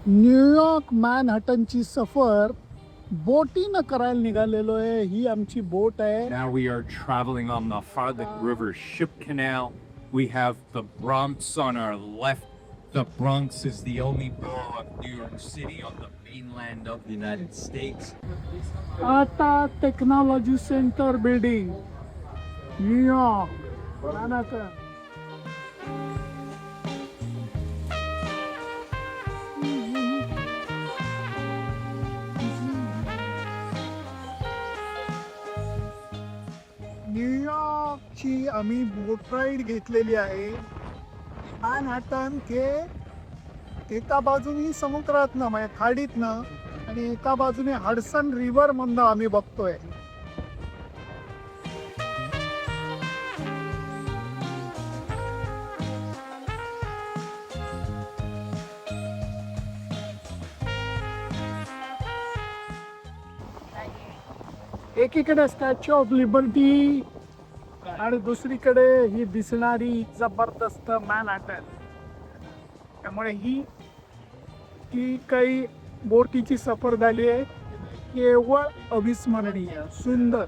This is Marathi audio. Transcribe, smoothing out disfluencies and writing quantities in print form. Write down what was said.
न्यूयॉर्क मॅनहॅटनची सफर बोटीनं करायला निघालेलो आहे. ही आमची बोट आहे. Now we are traveling on the Harlech River Ship Canal. We have the Bronx on our left. The Bronx is the only borough of New York City on the mainland of the United States. आता technology centre building, New York Manhattan. न्यूयॉर्कची आम्ही बोट राईड घेतलेली आहे. मॅनहॅटन हे एका बाजूनी समुद्रातनं म्हणजे खाडीतनं आणि एका बाजूने हडसन रिव्हर मधनं आम्ही बघतोय. एकीकडे स्टॅच्यू ऑफ लिबर्टी आणि दुसरीकडे ही दिसणारी जबरदस्त मॅनहॅटन. त्यामुळे ही काही बोटीची सफर झाली आहे केवळ अविस्मरणीय सुंदर.